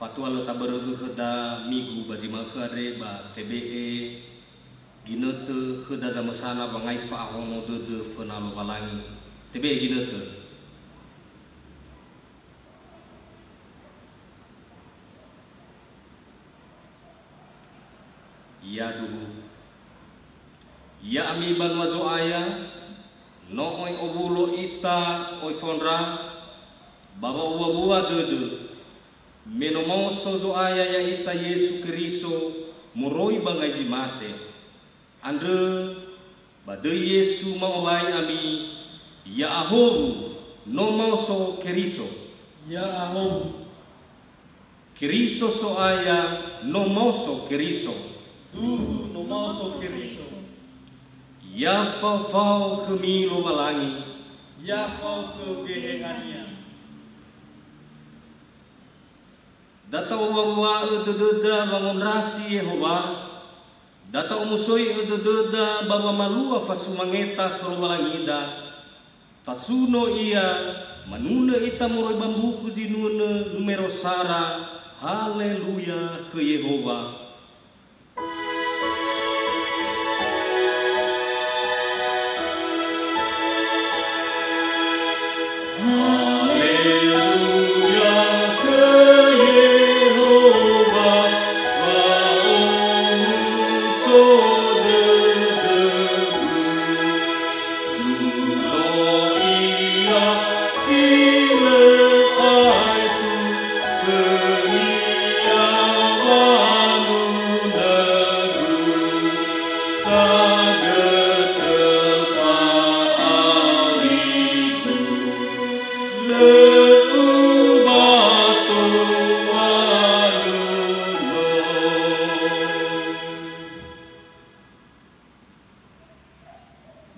fatwa lo tabarege heda migu bazima khare ba TBE ginete heda zamasana bangai fa ahono de fenalo balangi TBE ginete ya duhu ya ami ban wazo aya no oi obulo ita oi fonra baba uwa buwa dede menomo sozo aya ya ita Yesu Kristo moroi bangaji mate andre bade Yesu mau bai ami ya ahobu no mau so Kristo ya ahobu Kristo so aya no mau so Kristo duhu no mau so Kristo ya fau kemi lo malangi ya fau ke gehehania data uwa edededa bangun rasi Yehova data umusoi edededa baba malua fasumangeta kalau malangida tasuno ia manuna ita moroi bambuku zinuna numero sara haleluya ke Yehova.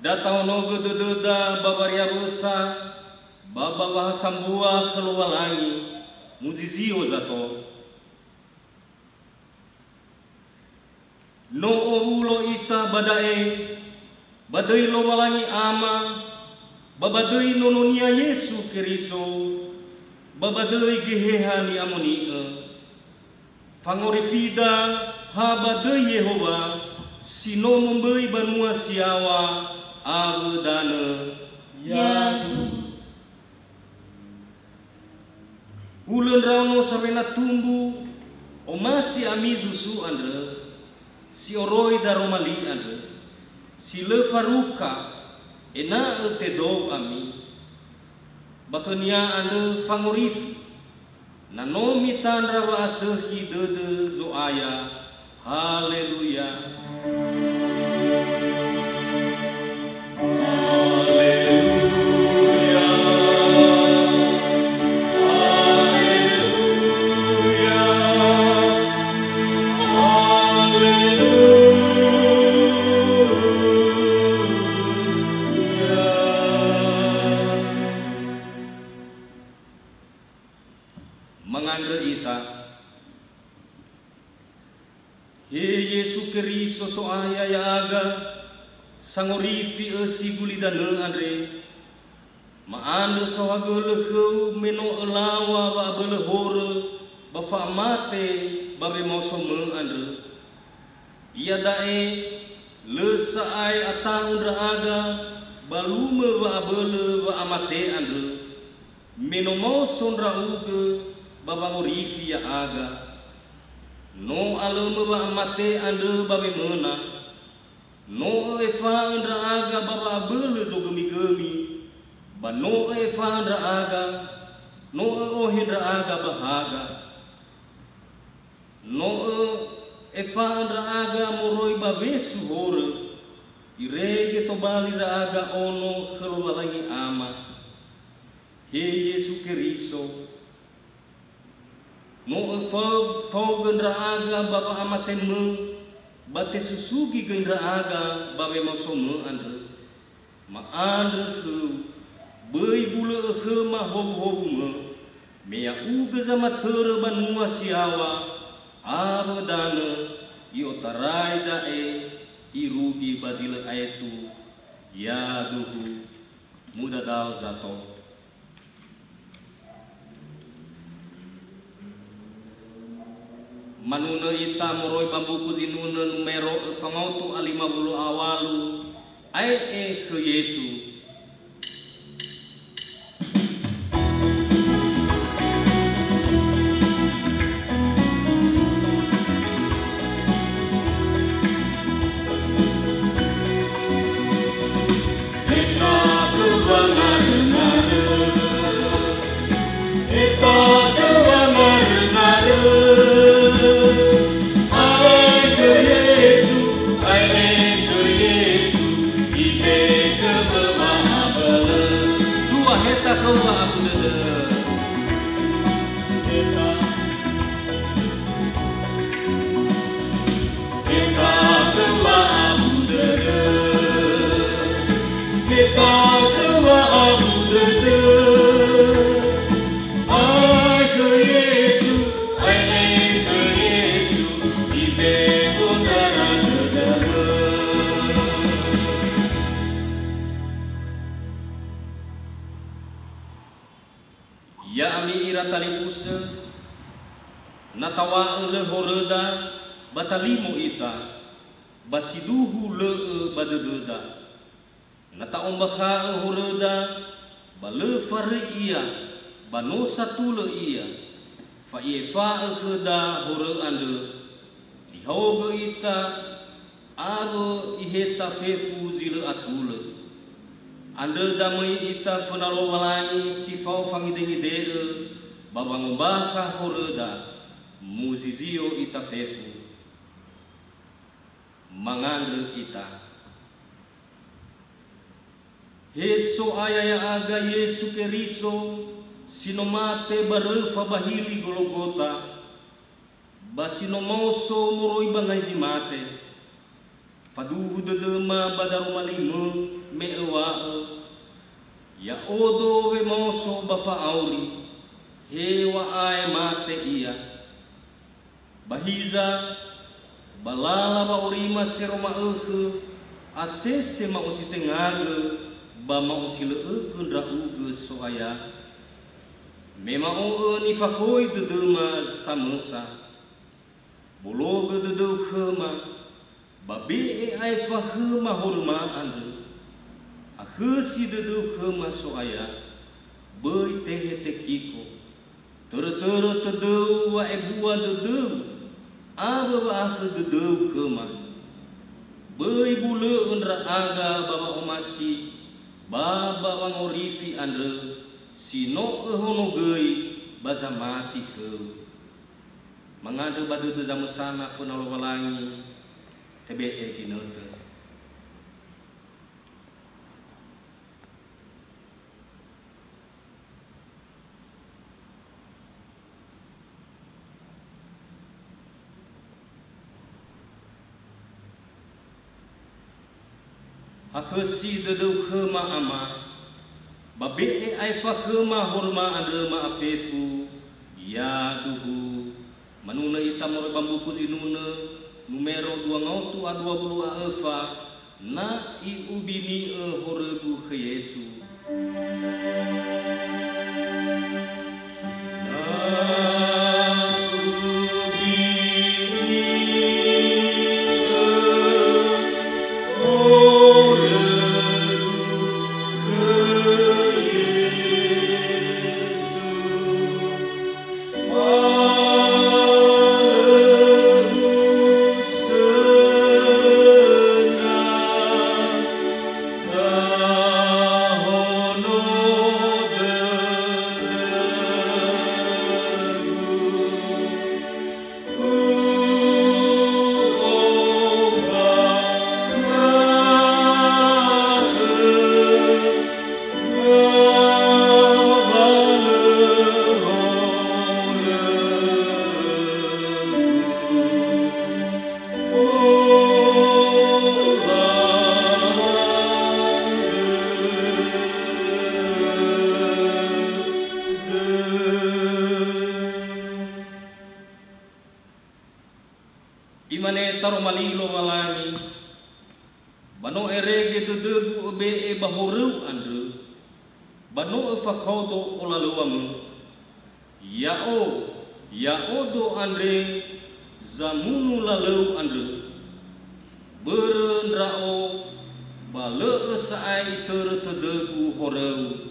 Datang nogo dededa babaria bosa baba bahasambua kelualangi muzizio zato no ulo ita badai lo walangi ama babadai nononia Yesu Kristo babadai gehehani amonia fangorifida habadai Yehova sino membei banua siawa abedana ya ulen rano sarena tumbu omasi amizu su ande si oroi daromali ande si le faruka ena tedo ami bakania ande fangorif nanomi tandra wa asehi dede zoaya haleluya. Mengandre ita He Yesu Kristo so aya ya aga sangorifi esi gulidane andre maandre so agele kheu meno elawa ba bele hore ba fa mate ba be mosome andre ia dae le saai atang undra aga balume ba bele ba amate andre meno mosondra uge babangorifi ya aga no aleme ba mate ande babe mena no efa andra aga baba bele zo gemi ba no efa andra aga no ohindra aga bahaga no efa andra aga moroi ba besu hore irege to bali ra aga ono kelualangi ama He Yesu Kristo no fau gendra aga baba amate me bate susugi gendra aga babe masomo andre ma andre ke bei bule ke ma hobu me mea uga zama tere banua siawa abadana iotarai dae irugi bazile aetu ya duhu muda dao zato manuna ita moroi bambuku zinuna numero fangautu alima bulu awalu ai ke Yesu. Ya ami ira talifusa natawa le horeda batalimu ita basiduhu le badededa nata ombaka horeda bale fare ia bano satu le ia fa fa kheda hore ande lihoga ita aro iheta fefu zile atule ande damai ita funalo walani sifau fangidengi dee babang baka horeda muzizio ita fefu mangandre ita Yesu ayaya aga Yesu Keriso sinomate barefa bahili Golgota basinomoso moroi bangazimate faduhu dedema badarumalimu mewa ya odo we moso bafa auri hewa ai mate ia bahiza balala ba urima seroma asese ma usitengaga ba ma usile kundra uge soaya mema o ni fakoi dedema samosa bologa dedu khema babi ai fahma horma ande akhsi dedu khema soaya boi tehe tekiko ter tedu wa ebua dedu aba wa dedu khema boi bule undra aga baba omasi baba wangorifi andre sino hono gei bazamati he mangade badedu zamusana funalo walangi tebe kinote akesi dedu khema ama babe ai fa khema horma andre ma afefu ya duhu manuna itam ro bambu kuzinuna numero 2 a 20 efa na I ubini horegu ke Yesu imane taromalilo walani bano erege dedegu be bahoru andre bano fakodo olaluamu ya odo andre zamunu lalau andre beren rao bale saai terdegu horeu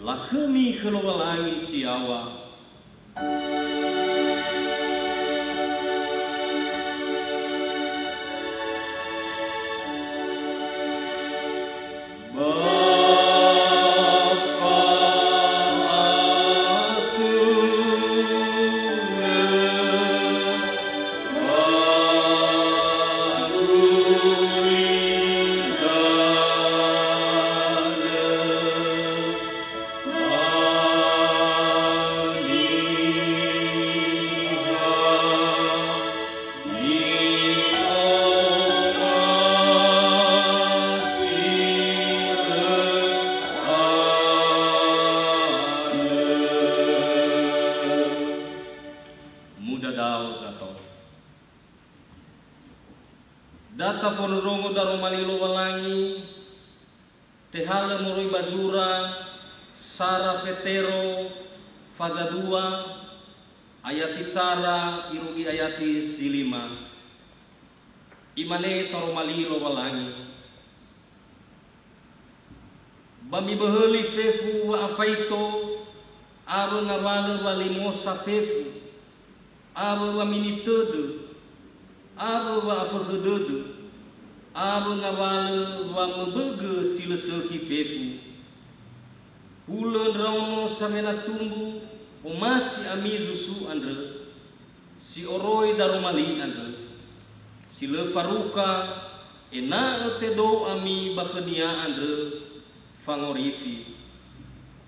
lakemi kelowalangi siawa data fonorongo daro malilo walangi tehala moroi bazura sara fetero faza 2 ayati sara irugi ayati silima imane taro malilo walangi bami beheli fefu wa afaito aba ngawale walimosa fefu aba wa minitede aba wa afagedede aba ngawale wa mebege sila seki fefu bulan rauno samena tumbu omasi amizu su andre si oroi daromali andre sila faruka ena tedo ami bakenia andre fangorifi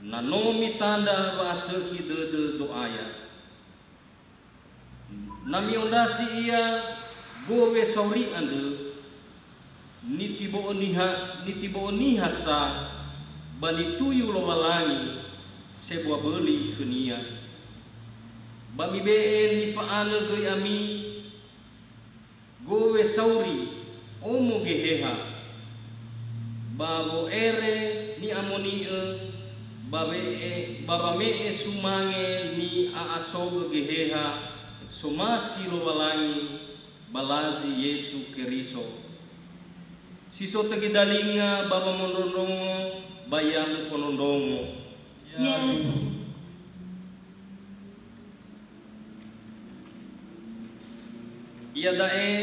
nanomi tanda wa seki dede zoaya nami ondasi ia gowe sauri ande nitibo oniha sa bani tuyu lo walangi sebuah beli kenia bami been ni faana goi ami gowe sauri omo geheha babo ere ni amoni baba me sumange ni aasoge geheha somasi lo walangi balazi Yesu Keriso siso tegi dalinga baba mondondongo bayamu fonondongo iya dae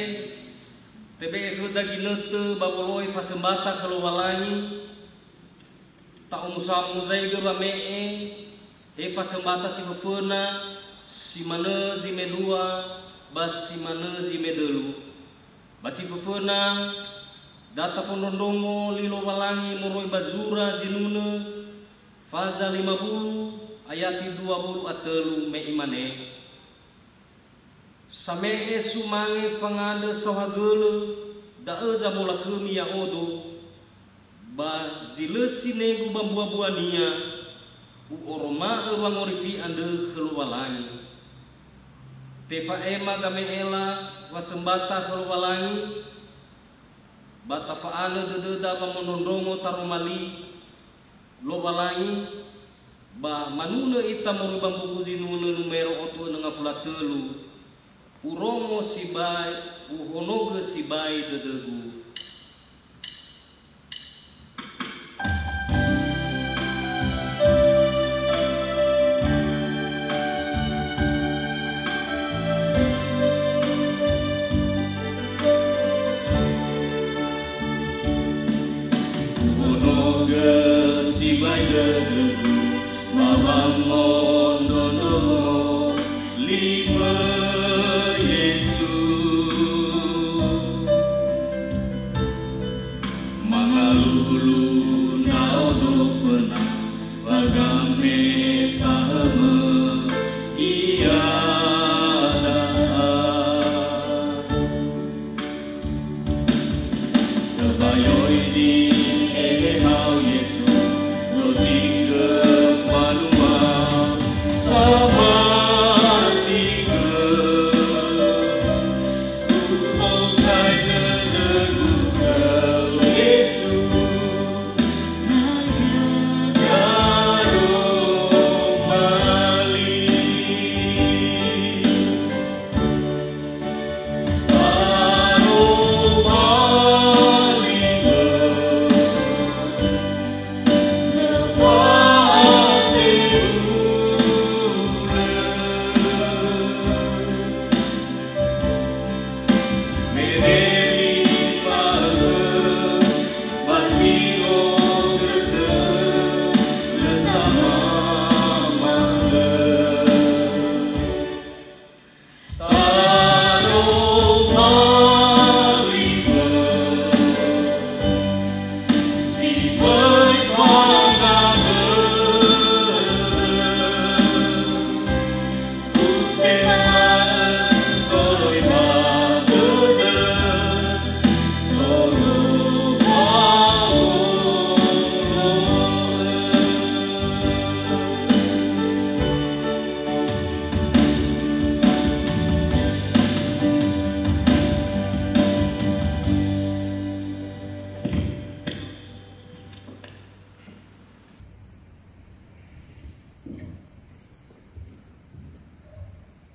tebe ke dagi nete baboloi fasembata kalau walangi tak umusamu zai ge bamee he fasembata si fefena si mana zi medua bas si mana zi medelu basi fefena data fonondongo lilo walangi moroi bazura zinune faza 50 ayati 20 atelu me imane same sumange fangade sohagele dae zamula kemi ya odo ba zilesi negu bambuabuania u oroma wangorifi ande keluwalangi tefa ema game ela wasembata keluwalangi bata faana dededa ba monondongo taromali lo walangi ba manuna ita morubang bubuzi nuna numero otu nga fulatelu uromo sibai uhonoge sibai dedegu sibai dedegu mawang mondono lima Yesu mangalulu naodo pena bagame tahame iya kebayoi di ehau Yesu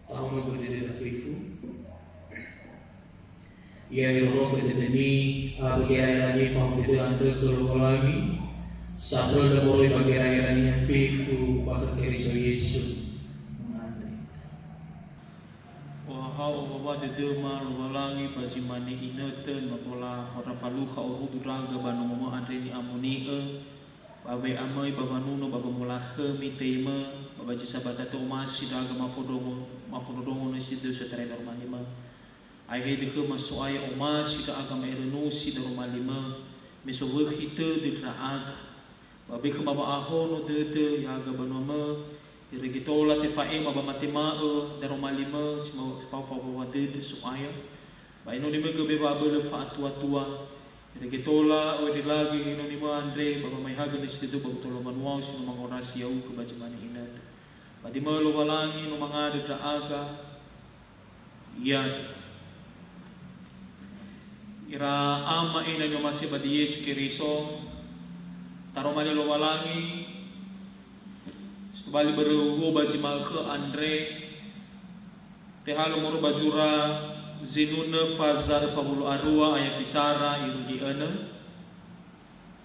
Tahun lalu kita fifu. Ia iroro kita demi bagi faham itu anda keluar lagi. Sabro dan boleh bagi raya fifu waktu Kristo Yesus. Wahau bapa dedema lualangi pasimani ineten mapola farafaluha uruduraga banu momo andreni amonie babe amai baba nuno baba mulahe mitema baba jisa batato masi daga mafodongo nesidu setare normalima ai hede ke masoaya omasi da agama erenusi da normalima mesoverhite de draaga babe ke baba ahono dede yaga banu ama irigitola te fae baba matema da normalima sima fa dede soaya ba ino lima ke beba bele fa tua irigitola wedi lagi ino lima andre baba mai haga nesidu baba tolo manuau sino mangorasi au ke bajamani inat ba di melo walangi no mangade draaga ya ira ama ina nyo masih badi Yesus Kristo taromani lo walangi subali berugo basi malke Andre tehalo moro bazura zinuna fazar fahulu arua ayat kisara irugi ene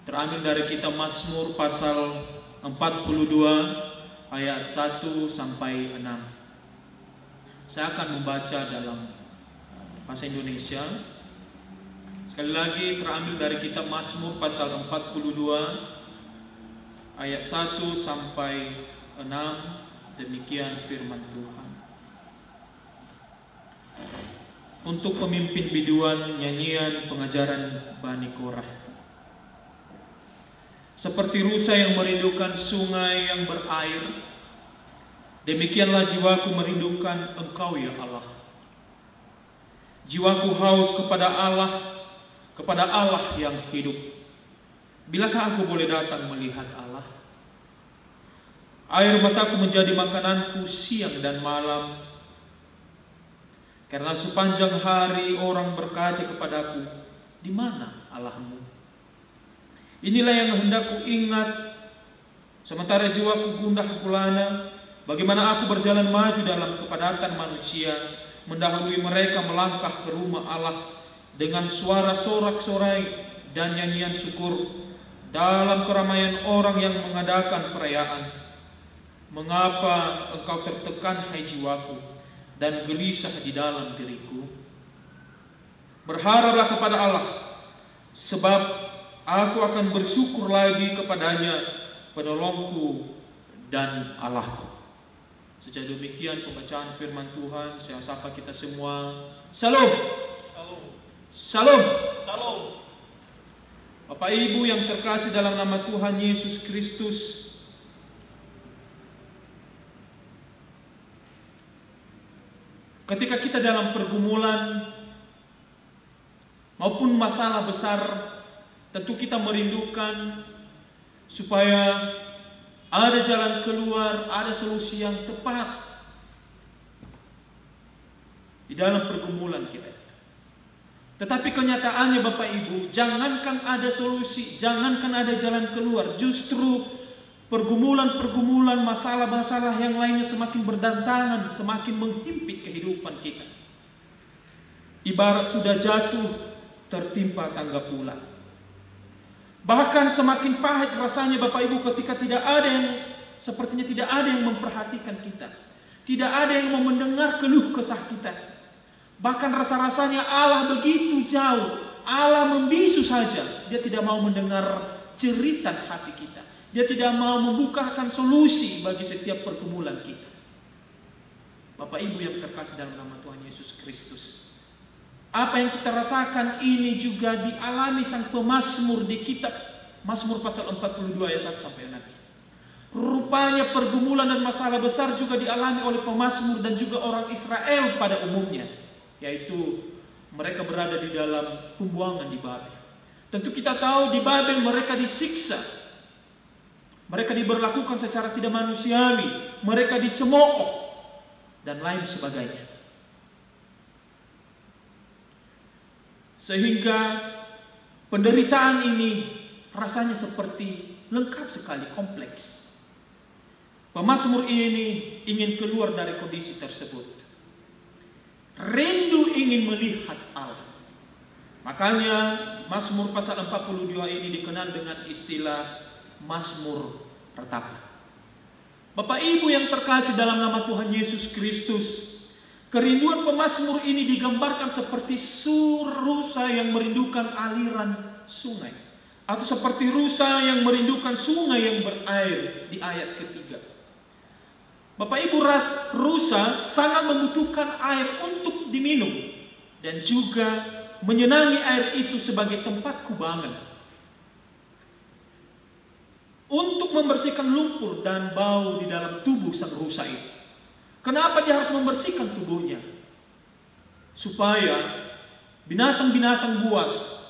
terambil dari kitab Mazmur pasal 42 ayat 1 sampai 6. Saya akan membaca dalam bahasa Indonesia. Sekali lagi terambil dari kitab Mazmur pasal 42 ayat 1 sampai 6. Demikian firman Tuhan. Untuk pemimpin biduan nyanyian pengajaran Bani Korah. Seperti rusa yang merindukan sungai yang berair, demikianlah jiwaku merindukan Engkau ya Allah. Jiwaku haus kepada Allah yang hidup. Bilakah aku boleh datang melihat Allah? Air mataku menjadi makananku siang dan malam. Karena sepanjang hari orang berkata kepadaku, di mana Allahmu? Inilah yang hendak ku ingat, sementara jiwaku gundah gulana. Bagaimana aku berjalan maju dalam kepadatan manusia, mendahului mereka melangkah ke rumah Allah dengan suara sorak-sorai dan nyanyian syukur dalam keramaian orang yang mengadakan perayaan. Mengapa engkau tertekan hai jiwaku dan gelisah di dalam diriku? Berharaplah kepada Allah, sebab aku akan bersyukur lagi kepadanya, penolongku dan Allahku. Sejak demikian pembacaan firman Tuhan, saya sapa kita semua. Salam. Salam. Salam. Bapak Ibu yang terkasih dalam nama Tuhan Yesus Kristus, ketika kita dalam pergumulan maupun masalah besar, tentu kita merindukan supaya ada jalan keluar, ada solusi yang tepat di dalam pergumulan kita. Tetapi kenyataannya Bapak Ibu, jangankan ada solusi, jangankan ada jalan keluar, justru pergumulan-pergumulan, masalah-masalah yang lainnya semakin berdatangan, semakin menghimpit kehidupan kita. Ibarat sudah jatuh, tertimpa tangga pula. Bahkan semakin pahit rasanya Bapak Ibu ketika sepertinya tidak ada yang memperhatikan kita. Tidak ada yang mau mendengar keluh kesah kita. Bahkan rasa-rasanya Allah begitu jauh. Allah membisu saja. Dia tidak mau mendengar jeritan hati kita. Dia tidak mau membukakan solusi bagi setiap pergumulan kita. Bapak Ibu yang terkasih dalam nama Tuhan Yesus Kristus, apa yang kita rasakan ini juga dialami sang pemazmur di kitab Mazmur pasal 42 ayat 1 sampai 6. Rupanya pergumulan dan masalah besar juga dialami oleh pemazmur dan juga orang Israel pada umumnya, yaitu mereka berada di dalam pembuangan di Babel. Tentu kita tahu di Babel mereka disiksa, mereka diberlakukan secara tidak manusiawi, mereka dicemooh dan lain sebagainya. Sehingga penderitaan ini rasanya seperti lengkap sekali, kompleks. Pemazmur ini ingin keluar dari kondisi tersebut. Rindu ingin melihat Allah. Makanya Mazmur pasal 42 ini dikenal dengan istilah Mazmur Ratapan. Bapak Ibu yang terkasih dalam nama Tuhan Yesus Kristus, kerinduan pemazmur ini digambarkan seperti rusa yang merindukan aliran sungai, atau seperti rusa yang merindukan sungai yang berair di ayat ketiga. Bapak Ibu, rusa sangat membutuhkan air untuk diminum dan juga menyenangi air itu sebagai tempat kubangan, untuk membersihkan lumpur dan bau di dalam tubuh sang rusa itu. Kenapa dia harus membersihkan tubuhnya? Supaya binatang-binatang buas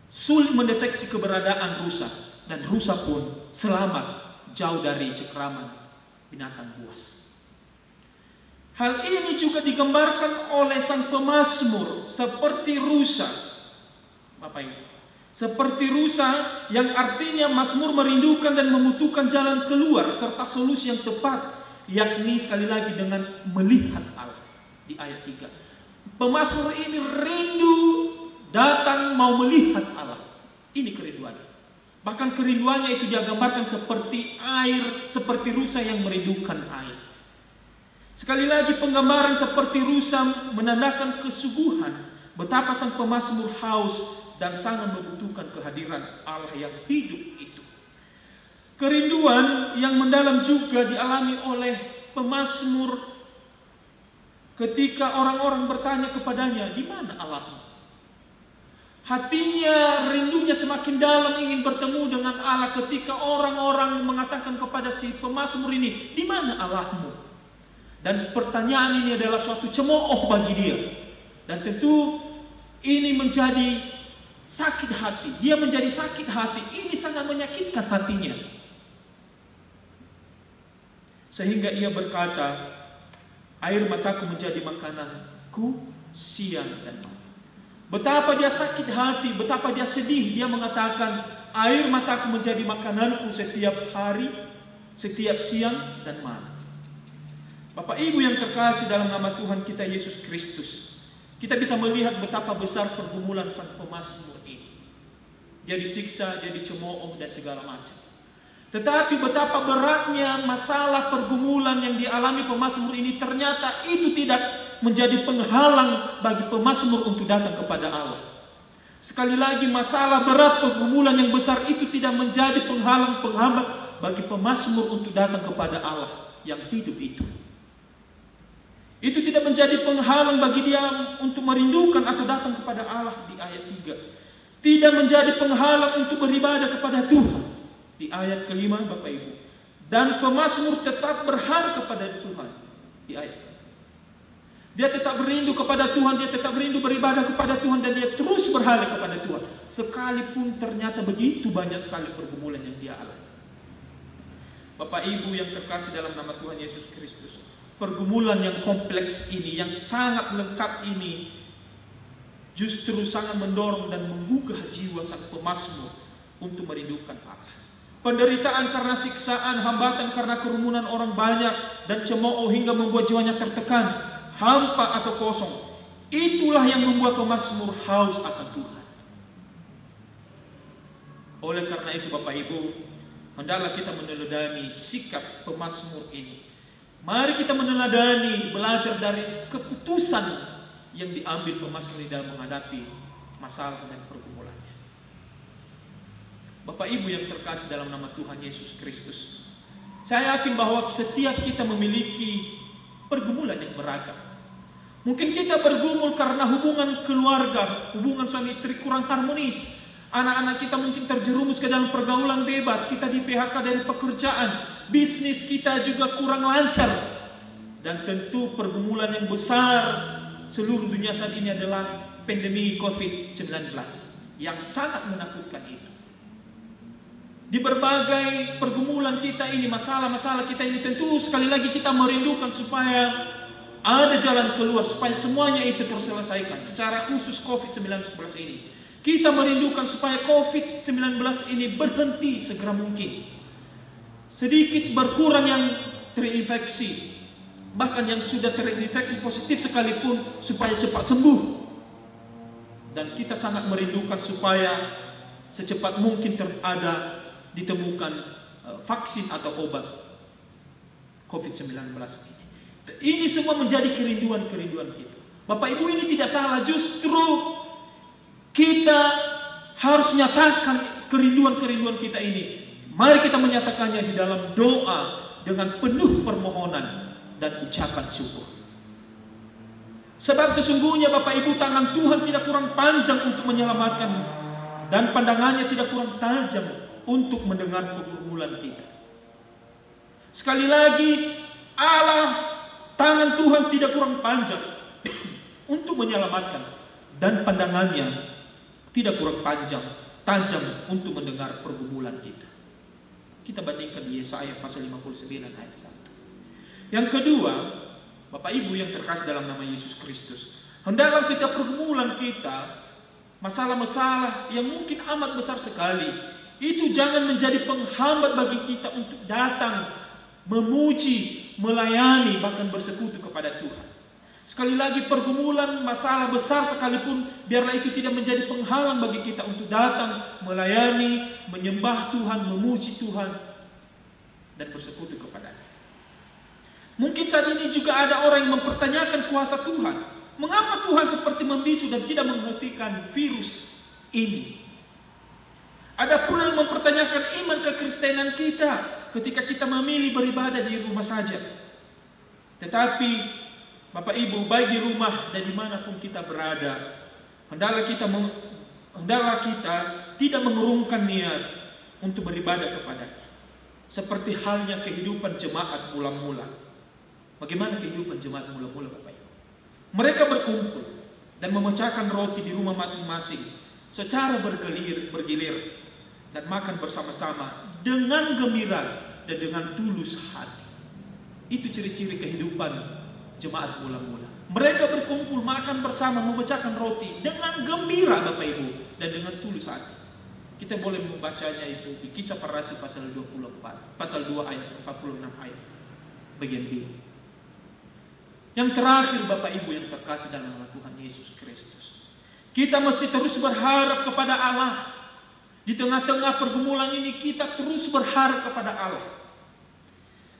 sulit mendeteksi keberadaan rusa, dan rusa pun selamat jauh dari cengkraman binatang buas. Hal ini juga digambarkan oleh sang pemazmur seperti rusa. Bapak Ibu, seperti rusa yang artinya mazmur merindukan dan membutuhkan jalan keluar serta solusi yang tepat, yakni sekali lagi dengan melihat Allah di ayat 3. Pemazmur ini rindu datang mau melihat Allah. Ini kerinduannya. Bahkan kerinduannya itu dia gambarkan seperti air, seperti rusa yang merindukan air. Sekali lagi penggambaran seperti rusa menandakan kesubuhan betapa sang pemazmur haus dan sangat membutuhkan kehadiran Allah yang hidup itu. Kerinduan yang mendalam juga dialami oleh pemazmur ketika orang-orang bertanya kepadanya, "Di mana Allahmu?" Hatinya, rindunya semakin dalam ingin bertemu dengan Allah ketika orang-orang mengatakan kepada si pemazmur ini, "Di mana Allahmu?" Dan pertanyaan ini adalah suatu cemooh bagi dia. Dan tentu ini menjadi sakit hati. Dia menjadi sakit hati. Ini sangat menyakitkan hatinya. Sehingga ia berkata, "Air mataku menjadi makananku siang dan malam." Betapa dia sakit hati, betapa dia sedih. Dia mengatakan, "Air mataku menjadi makananku setiap hari, setiap siang dan malam." Bapak Ibu yang terkasih dalam nama Tuhan kita Yesus Kristus, kita bisa melihat betapa besar pergumulan sang pemazmur ini. Dia disiksa, dia dicemooh dan segala macam. Tetapi betapa beratnya masalah pergumulan yang dialami pemazmur ini, ternyata itu tidak menjadi penghalang bagi pemazmur untuk datang kepada Allah. Sekali lagi, masalah berat pergumulan yang besar itu tidak menjadi penghalang, penghambat bagi pemazmur untuk datang kepada Allah yang hidup itu. Itu tidak menjadi penghalang bagi dia untuk merindukan atau datang kepada Allah di ayat 3. Tidak menjadi penghalang untuk beribadah kepada Tuhan di ayat kelima, Bapak Ibu. Dan pemazmur tetap berharap kepada Tuhan di ayat kelima. Dia tetap berindu kepada Tuhan, dia tetap berindu beribadah kepada Tuhan, dan dia terus berharap kepada Tuhan. Sekalipun ternyata begitu banyak sekali pergumulan yang dia alami. Bapak Ibu yang terkasih dalam nama Tuhan Yesus Kristus, pergumulan yang kompleks ini, yang sangat lengkap ini, justru sangat mendorong dan menggugah jiwa sang pemazmur untuk merindukan Allah. Penderitaan karena siksaan, hambatan karena kerumunan orang banyak, dan cemooh hingga membuat jiwanya tertekan, hampa atau kosong. Itulah yang membuat pemazmur haus akan Tuhan. Oleh karena itu Bapak Ibu, hendaklah kita meneladani sikap pemazmur ini. Mari kita meneladani, belajar dari keputusan yang diambil pemazmur dalam menghadapi masalah dan pergumulannya. Bapak Ibu yang terkasih dalam nama Tuhan Yesus Kristus, saya yakin bahwa setiap kita memiliki pergumulan yang beragam. Mungkin kita bergumul karena hubungan keluarga, hubungan suami istri kurang harmonis. Anak-anak kita mungkin terjerumus ke dalam pergaulan bebas, kita di PHK dari pekerjaan, bisnis kita juga kurang lancar. Dan tentu pergumulan yang besar seluruh dunia saat ini adalah pandemi COVID-19 yang sangat menakutkan itu. Di berbagai pergumulan kita ini, masalah-masalah kita ini, tentu sekali lagi kita merindukan supaya ada jalan keluar, supaya semuanya itu terselesaikan. Secara khusus COVID-19 ini, kita merindukan supaya COVID-19 ini berhenti segera mungkin. sedikit berkurang yang terinfeksi, bahkan yang sudah terinfeksi positif sekalipun supaya cepat sembuh. Dan kita sangat merindukan supaya secepat mungkin ditemukan vaksin atau obat COVID-19 ini. Ini semua menjadi kerinduan-kerinduan kita. Bapak Ibu, ini tidak salah, justru kita harus nyatakan kerinduan-kerinduan kita ini. Mari kita menyatakannya di dalam doa dengan penuh permohonan dan ucapan syukur. Sebab sesungguhnya Bapak Ibu, tangan Tuhan tidak kurang panjang untuk menyelamatkan, dan pandangannya tidak kurang tajam untuk mendengar pergumulan kita. Sekali lagi, tangan Tuhan tidak kurang panjang untuk menyelamatkan, dan pandangannya tidak kurang tajam untuk mendengar pergumulan kita. Kita bandingkan di Yesaya pasal 59 ayat 1. Yang kedua, Bapak Ibu yang terkasih dalam nama Yesus Kristus, hendaklah setiap pergumulan kita, masalah-masalah yang mungkin amat besar sekali, itu jangan menjadi penghambat bagi kita untuk datang, memuji, melayani, bahkan bersekutu kepada Tuhan. Sekali lagi, pergumulan, masalah besar sekalipun, biarlah itu tidak menjadi penghalang bagi kita untuk datang, melayani, menyembah Tuhan, memuji Tuhan, dan bersekutu kepada-Nya. Mungkin saat ini juga ada orang yang mempertanyakan kuasa Tuhan. Mengapa Tuhan seperti membisu dan tidak menghentikan virus ini? Ada pula yang mempertanyakan iman kekristenan kita ketika kita memilih beribadah di rumah saja. Tetapi Bapak Ibu, baik di rumah dan dimanapun kita berada, hendaklah kita tidak mengurungkan niat untuk beribadah kepada-Nya. Seperti halnya kehidupan jemaat mula-mula. Bagaimana kehidupan jemaat mula-mula, Bapak Ibu? Mereka berkumpul dan memecahkan roti di rumah masing-masing secara bergilir dan makan bersama-sama dengan gembira dan dengan tulus hati. Itu ciri-ciri kehidupan jemaat mula-mula. Mereka berkumpul, makan bersama, memecahkan roti dengan gembira, Bapak Ibu, dan dengan tulus hati. Kita boleh membacanya itu di Kisah Para Rasul pasal 24, pasal 2 ayat 46 ayat bagian B. Yang terakhir, Bapak Ibu yang terkasih dalam nama Tuhan Yesus Kristus, kita mesti terus berharap kepada Allah. Di tengah-tengah pergumulan ini kita terus berharap kepada Allah.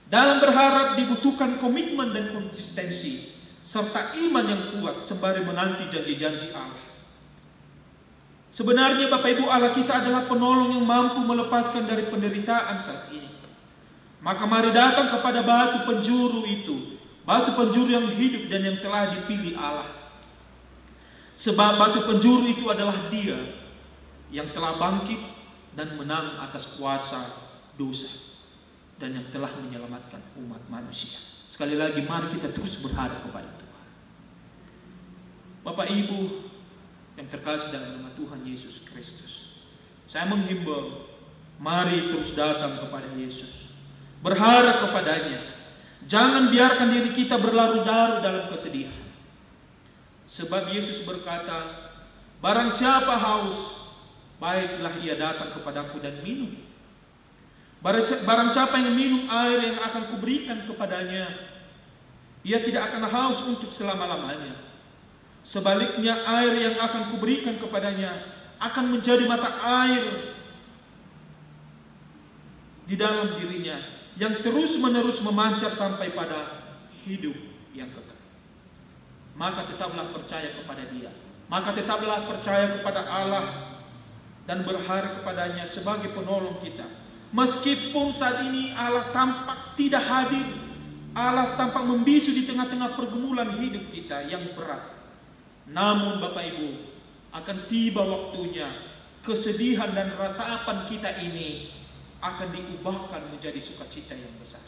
Dalam berharap dibutuhkan komitmen dan konsistensi, serta iman yang kuat sembari menanti janji-janji Allah. Sebenarnya Bapak Ibu, Allah kita adalah penolong yang mampu melepaskan dari penderitaan saat ini. Maka mari datang kepada batu penjuru itu, batu penjuru yang hidup dan yang telah dipilih Allah. Sebab batu penjuru itu adalah Dia yang telah bangkit dan menang atas kuasa dosa, dan yang telah menyelamatkan umat manusia. Sekali lagi, mari kita terus berharap kepada Tuhan. Bapak Ibu yang terkasih dalam nama Tuhan Yesus Kristus, saya menghimbau, mari terus datang kepada Yesus, berharap kepada-Nya. Jangan biarkan diri kita berlarut-larut dalam kesedihan. Sebab Yesus berkata, barang siapa haus, baiklah ia datang kepadaku dan minum. Barang siapa yang minum air yang akan kuberikan kepadanya, ia tidak akan haus untuk selama-lamanya. Sebaliknya, air yang akan kuberikan kepadanya akan menjadi mata air di dalam dirinya, yang terus-menerus memancar sampai pada hidup yang kekal. Maka tetaplah percaya kepada Dia. Maka tetaplah percaya kepada Allah dan berharap kepada-Nya sebagai penolong kita. Meskipun saat ini Allah tampak tidak hadir, Allah tampak membisu di tengah-tengah pergumulan hidup kita yang berat. Namun Bapak Ibu, akan tiba waktunya kesedihan dan ratapan kita ini akan diubahkan menjadi sukacita yang besar.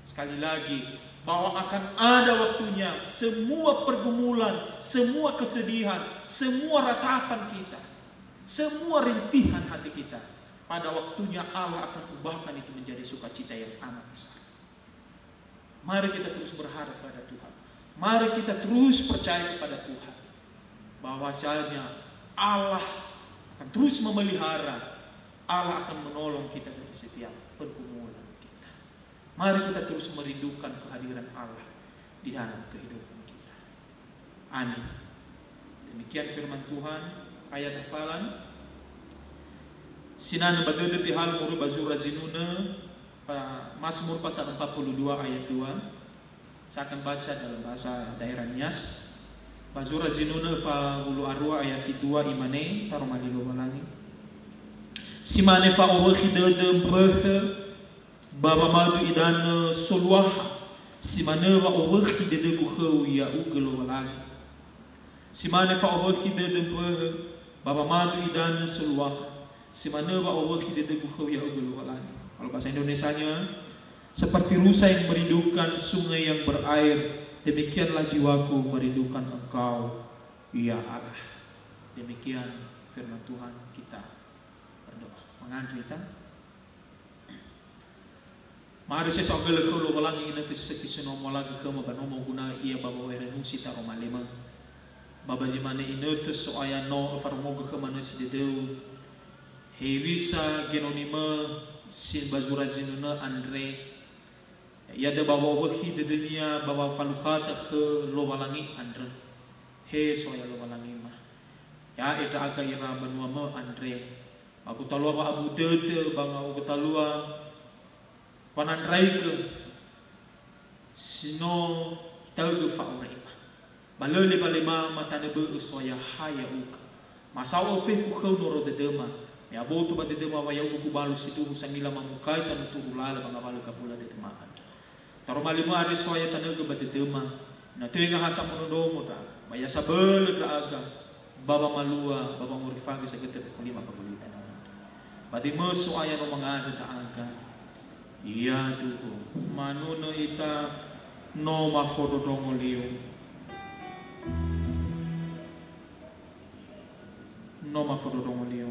Sekali lagi, bahwa akan ada waktunya semua pergumulan, semua kesedihan, semua ratapan kita, semua rintihan hati kita, pada waktunya Allah akan ubahkan itu menjadi sukacita yang amat besar. Mari kita terus berharap pada Tuhan. Mari kita terus percaya kepada Tuhan, bahwasanya Allah akan terus memelihara, Allah akan menolong kita dari setiap pergumulan. Mari kita terus merindukan kehadiran Allah di dalam kehidupan kita. Amin. Demikian firman Tuhan, ayat hafalan. Sinan bagede ti hal muru bazura zinuna Mazmur pasal 42 ayat 2. Saya akan baca dalam bahasa daerah Nias. Bazura zinuna fa hulu arwa ayat 2 imane taromali lobalangi. Simane fa owahi dedem beh baba madu idana solwaha. Simane wa owahi dede kuhau ya ugelo balangi. Simane fa owahi dedem beh baba madu idana solwaha. Simane wa owahi dede kuhau ya ugelo balangi. Kalau bahasa Indonesianya, seperti rusa yang merindukan sungai yang berair, demikianlah jiwaku merindukan Engkau, ya Allah. Demikian firman Tuhan, kita berdoa. Mengantri kita. Mari saya sogel ke lo balangi nanti sekisenomo lagi ke mabanomo guna ia baba werenusi taro malema. Baba zimane inote soaya no farmoga ke mana si dedeu. Hewisa genonima sin bazura zinuna Andre. Ya de baba wahi de dunia baba falukata ke lo balangi Andre. He soya lo balangi mah. Ya ita aga ira banua ma Andre. Aku talua ba abu dete banga aku talua panandrai ke sino tauge faure. Balole balema matane be soya haya uka. Masawo fe fukau noro de dema. Ya boto ba de dema wa ya uku balu situ sangila mamukai sanu turulala banga balu kapula de dema. Taro malima are soya tanaga ba de dema. Na tenga hasa monodomo ta. Baya sabel ta baba malua baba murifagi sa gete kulima pagulitan. Padi meso aya no mangada ta angka. Iya tuh manuno ita no mafodo dongolio. No mafodo dongolio.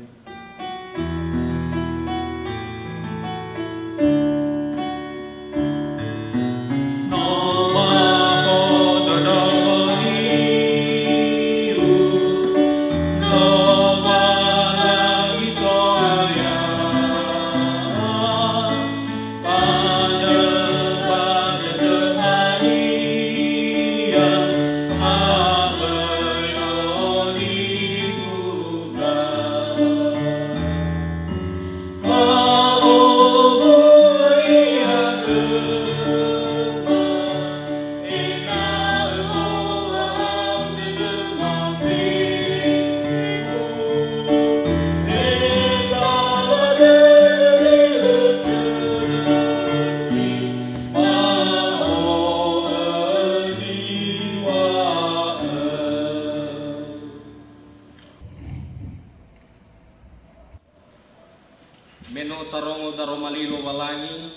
Meno tarongo daromalilo walangi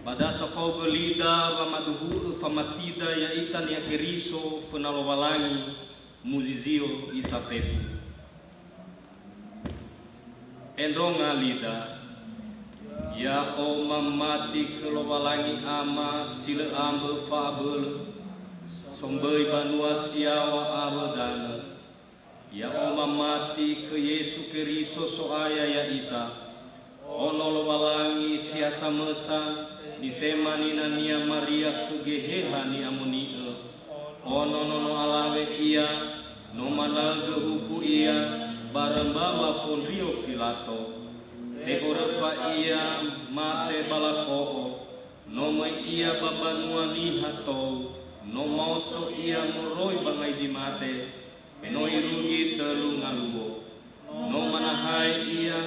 badata faugelida ramaduhu famatida ya itan ya keriso fenalo walangi muzizio itafefu endonga lida ya o mamati kelo walangi ama sile ambe fabel sombei banua siawa abadana ya o mamati ke Yesu keriso soaya ya ita ono lo balangi siasa mesa di tema nina nia Maria kegeheha ni amonie ono nono alawe ia no managa huku ia barembawa pun rio filato tekorepa ia mate balakoo no mai ia babanua ni hato no mauso ia moroi bangai jimate menoi rugi telu ngaluo no manahai ia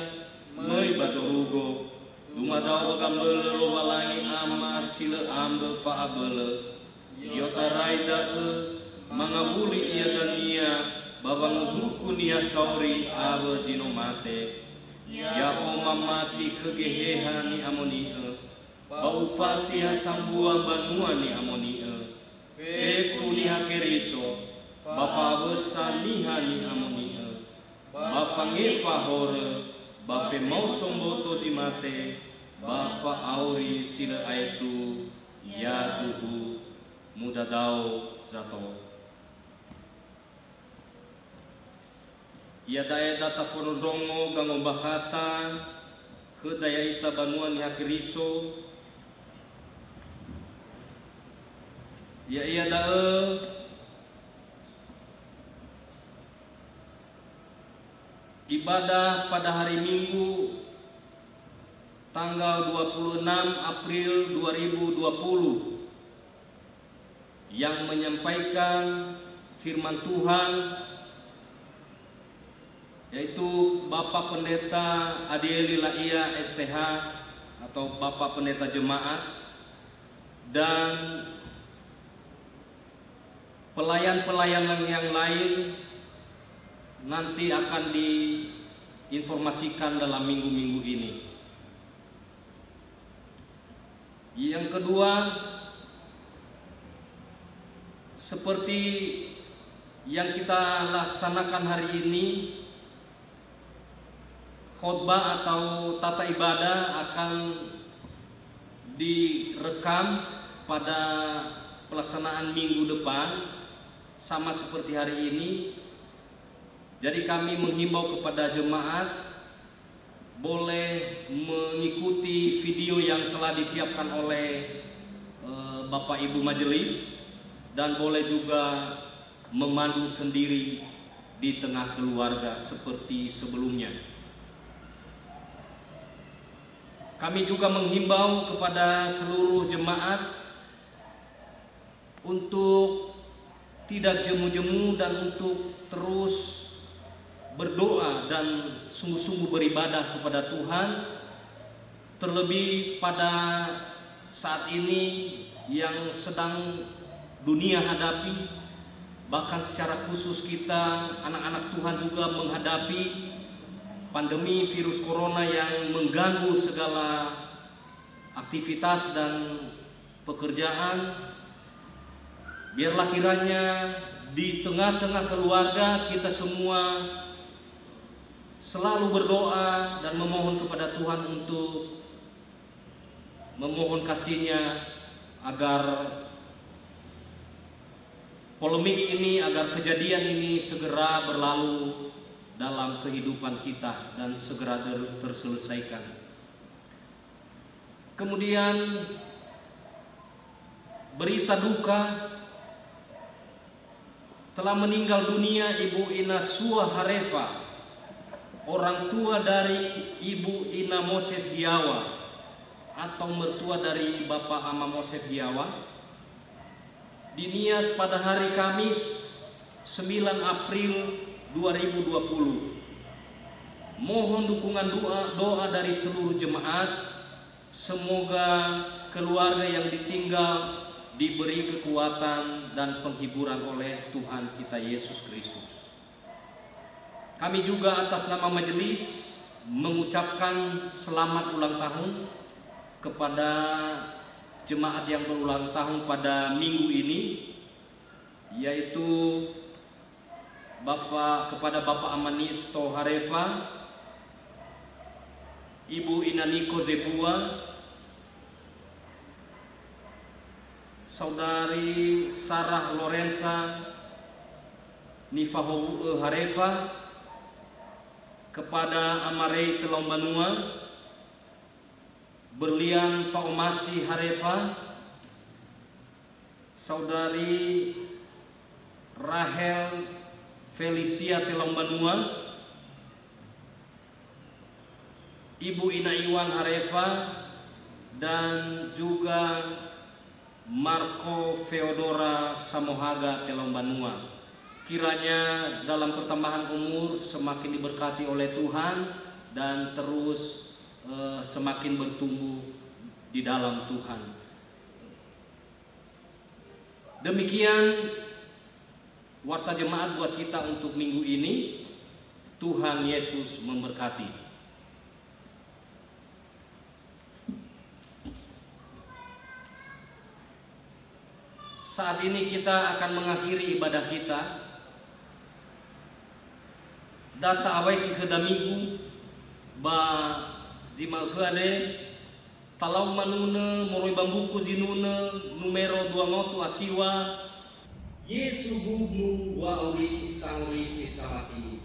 mai bazorugo dumadau gambel lo walangi ama sile ambe fa abele yota raida mangabuli ia dania babang huku nia sauri abe zino mate ya oma mati kegeheha ni amoni bau fatiha sambua banua ni amoni feku ni hakeriso bapa besar niha ni amoni bapa ngefa hore bafe mau somboto zimate bafa auri sila aitu ya tuhu mudadao zato ya daya data fonodongo gango bahata kedaya ita banuan ni hakiriso Ya ia dae ibadah pada hari Minggu tanggal 26 April 2020 yang menyampaikan firman Tuhan yaitu Bapak Pendeta Adieli Laia STH atau Bapak Pendeta Jemaat dan pelayan-pelayan yang lain nanti akan diinformasikan dalam minggu-minggu ini. Yang kedua, seperti yang kita laksanakan hari ini, khotbah atau tata ibadah akan direkam pada pelaksanaan minggu depan sama seperti hari ini. Jadi kami menghimbau kepada jemaat boleh mengikuti video yang telah disiapkan oleh Bapak Ibu Majelis dan boleh juga memandu sendiri di tengah keluarga seperti sebelumnya. Kami juga menghimbau kepada seluruh jemaat untuk tidak jemu-jemu dan untuk terus berdoa dan sungguh-sungguh beribadah kepada Tuhan, terlebih pada saat ini yang sedang dunia hadapi, bahkan secara khusus kita anak-anak Tuhan juga menghadapi pandemi virus corona yang mengganggu segala aktivitas dan pekerjaan. Biarlah kiranya di tengah-tengah keluarga kita semua selalu berdoa dan memohon kepada Tuhan untuk memohon kasih-Nya agar polemik ini, agar kejadian ini segera berlalu dalam kehidupan kita dan segera terselesaikan. Kemudian berita duka, telah meninggal dunia Ibu Ina Sua Harefa, orang tua dari Ibu Ina Mosef Giawa atau mertua dari Bapak Ama Mosef Giawa, di Nias pada hari Kamis 9 April 2020. Mohon dukungan doa dari seluruh jemaat, semoga keluarga yang ditinggal diberi kekuatan dan penghiburan oleh Tuhan kita Yesus Kristus. Kami juga atas nama majelis mengucapkan selamat ulang tahun kepada jemaat yang berulang tahun pada minggu ini, yaitu kepada Bapak Amanito Harefa, Ibu Inaniko Zebua, Saudari Sarah Lorenza Nifahu Harefa, kepada Amarei Telombanua, Berlian Faumasi Harefa, Saudari Rahel Felicia Telombanua, Ibu Ina Iwan Harefa, dan juga Marco Feodora Samohaga Telombanua. Kiranya dalam pertambahan umur semakin diberkati oleh Tuhan dan terus semakin bertumbuh di dalam Tuhan. Demikian warta jemaat buat kita untuk minggu ini. Tuhan Yesus memberkati. Saat ini kita akan mengakhiri ibadah kita. Data awai si kedamigu ba zima keade talau manune moroi bambuku zinune numero 2 asiwa Yesu bubu wa uri sanguri kisamati.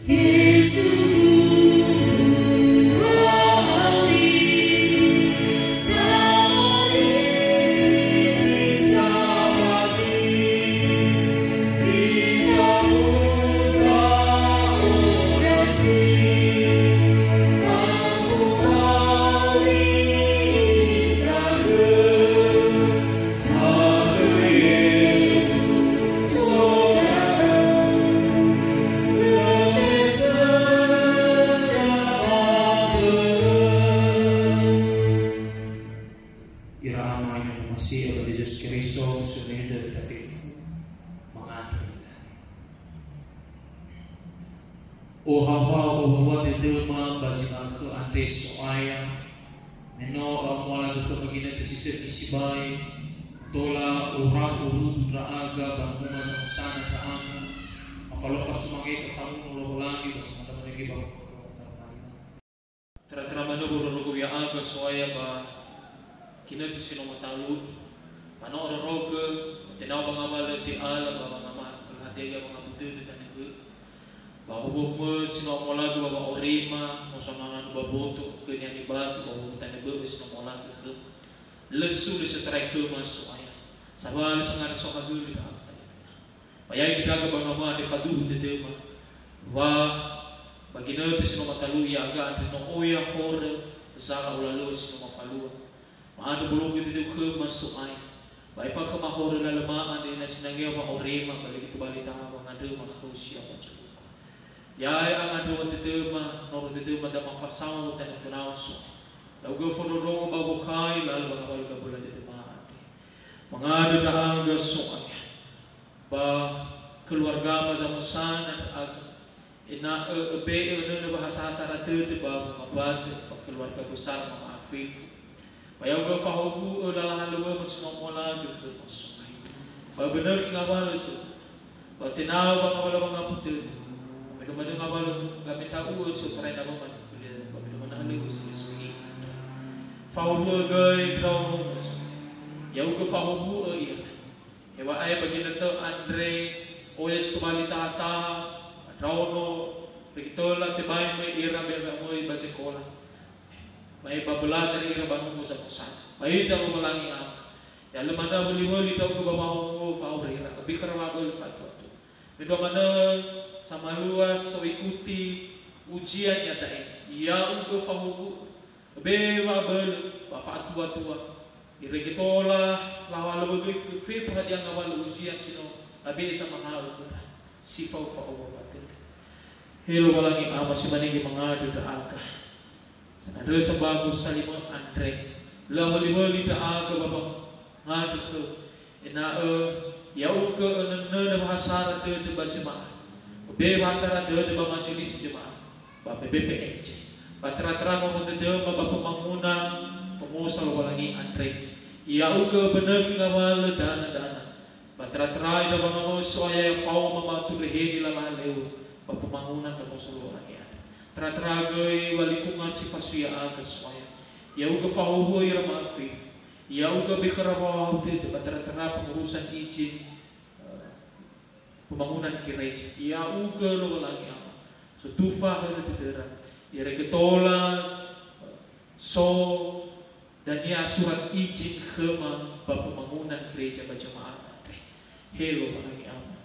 Yesu bubu wa O hawa o bawa tema basi aku ante soaya neno mola ke begini tersisa tersibai tola ura uru aga bangunan sana taanga afalo fasumangi ke kamu lagi bersama teman lagi bawa Tera-tera mana boro ya aga soaya ba kina tisino matalu mana ora roga tenau bangabala ti ala ba bangama hati ya bangabude tanebe bahwa mo sino mola do ba orima mo sanangan ba boto kenya ni batu bahwa tanebe sino mola ke lesu de setrai ke masuk aya sabal sangat sok agul da bayai kita ke bangama de fadu de dema wa bagina sino matalu ya aga no oya hore zara ulalo sino mafalu maado bulog de ke masuk aya bai fa ka mahore na lama ane na sinangya ba orima balik itu balita ba ngade ma khusia ba ya ang ado tetema no tetema da mafasao tan funauso da go fono ro ba go kai lal ba bal ka bola tetema mangado ta anga so ba keluarga ma zamusan ag ina be no bahasa sara tete ba mabat keluarga besar ma afif bayaw go fahobu lalahan luwa masno mola de masuk ba bener ngabal so ba tinaw ba ngabal ba ngapute medumadu ngabal gamit tahu so try na ba man ba medumana hali usi fahobu gay ground yaw go fahobu iya ewa ay bagina to Andre oya tumali tata rauno rekitola tebay may ira bela moy ba sekolah may babelajar ira bangun sa kusan may sa malangi ya lemana wali-wali tau ko babaho faure ira bikara wabel fatwa tu medo mana sama luas so ikuti ujian nyata ya ugo fahubu be wabel ba fatwa tua ira kitola lawal bagi fif hadiang awal ujian sino abi sama hal sifau fa'u batin helo walangi masih manigi mangadu da aga ada sebagus salima Andre la wali-wali ta aga baba ngadu ke ina ya uga nana bahasa de baca be bahasa de ba majelis jemaah ba PPPMJ patra-tra mo de ba pembangunan pemusal walangi Andre ya uga bener ngawal dana patra-tra ida bango soya fau mama turheni la leu ba pembangunan pemusal walangi Teragai walikungan si pasuya aga soya ya uga fahuhu ira maafif ya uga bikara wahau tete batera-tera pengurusan izin pembangunan gereja ya uga lo walangi ama so tufa hana tetera ya reketola so dan ya surat izin khema pembangunan gereja berjamaah helo walangi ama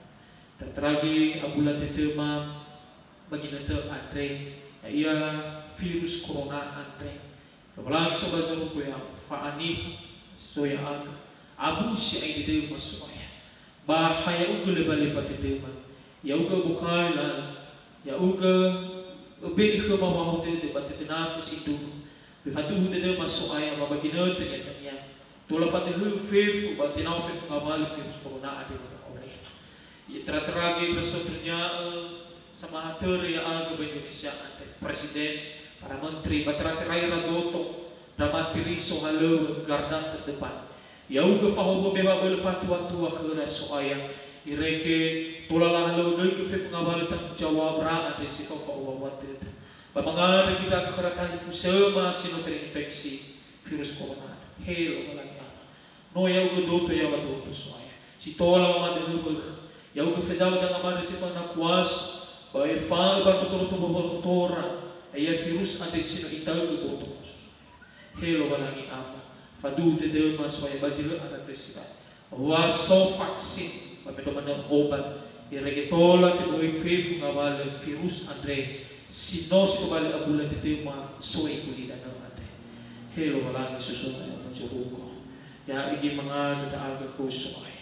terteragi abulan tetema bagi nete Andre ia virus corona Andre kebelang sobat ko ya faani soya aga abu si ay de masuya bahaya uga lebat de ya uga bukala ya uga be ko mawaho de batte nafas itu befatu de masuya babagi note ya tola fate fef batte nafas ngabal virus corona ade ore ya terteragi besotrnya sama teri aga Indonesia ante presiden para menteri batera-terai radoto ramatiri sohalo garda terdepan ya uga fahobo beba bel fatwa tua khara soaya ireke tolalah lo de ke fef ngabal tang jawab ra ante sifo fawa watet bamangar kita kharatan fusema sino terinfeksi virus corona helo malanya no ya uga doto ya wadoto soaya si tola ma de ya uga fezau dang amade sifa na kuas bae fal ba tutu botora aya virus ade sino itau ke boto helo balangi ama fadu te de maswaya bazilo ada tesira wa so vaksin ba medo mana obat iregetola te boe fefu ngawal virus andre sino sito bali abula te tema soe kulida na ade helo balangi susun menjuruko ya igi mga aga kusoy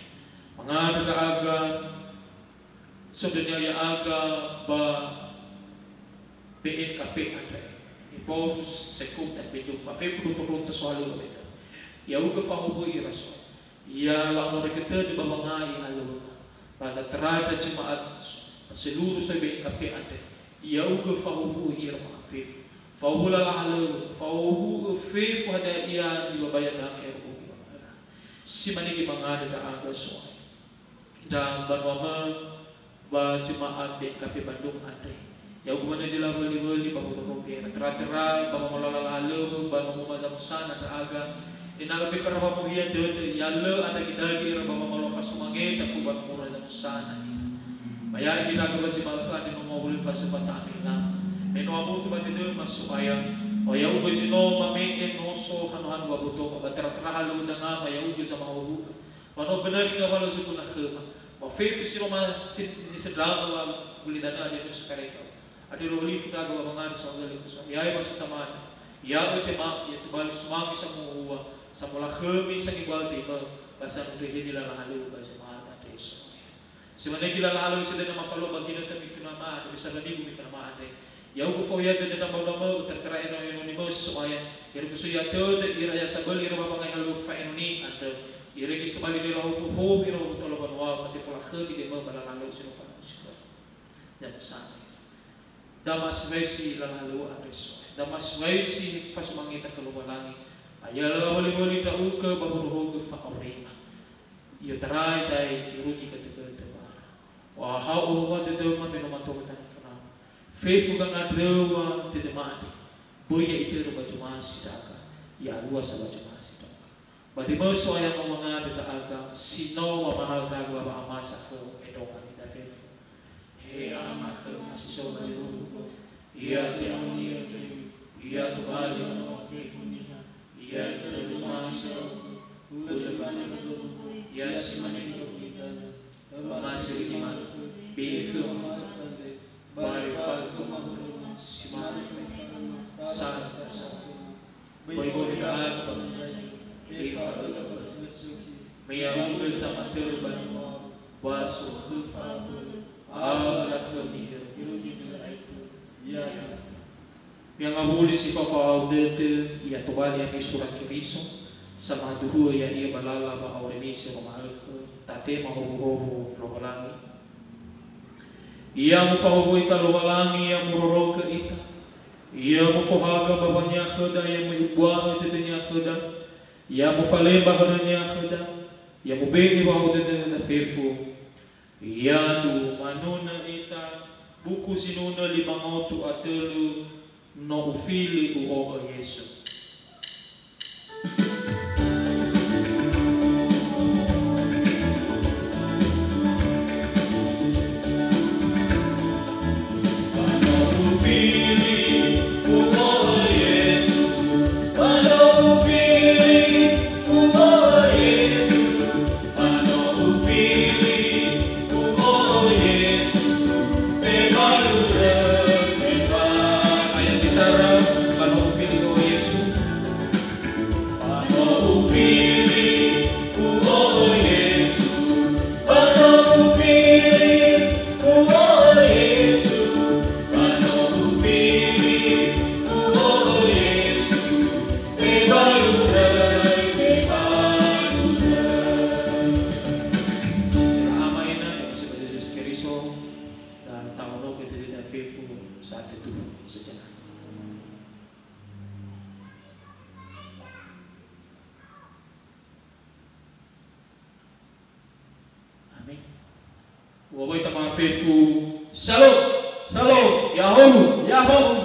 mga aga sebenarnya aga ba BNKP Andre Iporus sekut dan bedung ba fefu turun soalu beta ya uga fahubo iraso ya la rekete di babangai halo pada terada jemaat seluruh sa BNKP Andre ia uga fahuhu ira maafif fahula lahalu fahuhu fif hada ia ibabaya tang eru si manigi mangada da aga soai dan banwama ba jemaat BKP Bandung andre ya uga mana jela beli ba robe tera-tera ba malala lahalu ba mumma zamsana da aga ina lebih karena muhia de yalle ada kita ira ba malo fasumange takuban mura zamsana Maya ini naga bajimalka di nomor boleh fase batamina. Eno abu tu bati de masupaya. Oya ugo zino mame eno so hanuhan wabuto batera halu danga maya ugo sama abu. Wano benar sih kalau suku nak kema. Mafif sih roma ni sedang boleh dana ada nu sekarang. Ada roli fuda gua bangan soal itu so. Ya masuk taman. Ya utema ya tu balik semua bisa muwa. Samula kemi sangi bal tema. Bahasa untuk jadi lah halu bahasa mana deso. Sebenarnya kita lalu sudah nama follow bagi kita mifinama, bisa lebih mifinama ada. Ya ugu foya de nama nama tertera anonymous supaya ira kusuya to de ira ya sabel ira bapa ngai halu fa anoni ada. Ira kis kembali de lahu ho ira tolo banwa pati fola khagi de ma bala lalu sino fa muska. Dan sana. Damas wesi lalu ada so. Damas wesi fa sumangita kelubalangi. Ayala wali ta uka baburu ke fa orima. Yo tarai dai iruki ke wahau wa de dema beno mato ta fana fefu ga adrewa te de mani boya ite ro bajuma sidaka ya luas sa bajuma sidaka badi mo so ya mga de ta aga sino wa mahal ta ga ba amasa ko edonga ita fefu he ama ko masiso ba yo ya te amni ya to bali no fefu ni ya te bajuma so usa ba ya simane masih gimana? Behum, baik falkum, simar, sah, baik boleh apa? Behum, meyau bersama terban, basuh khufah, Allah kemir, yang abuli si papa audete, ia tobali yang surat kiriso, sama dulu yang ia balala ba auremisi romal. Tate mahuhuhu lobalangi. Ia mufahuhu ita lobalangi ia muroroka ita. Ia mufahaga babanya kheda ia muhibwa tetenya kheda. Ia mufalemba khedanya kheda. Ia mubeni bahu tetenya fefu. Ia tu manuna ita buku sinuna limangotu atelu no ufili uoga Yesu. Shalom, shalom, Yahoo, Yahoo.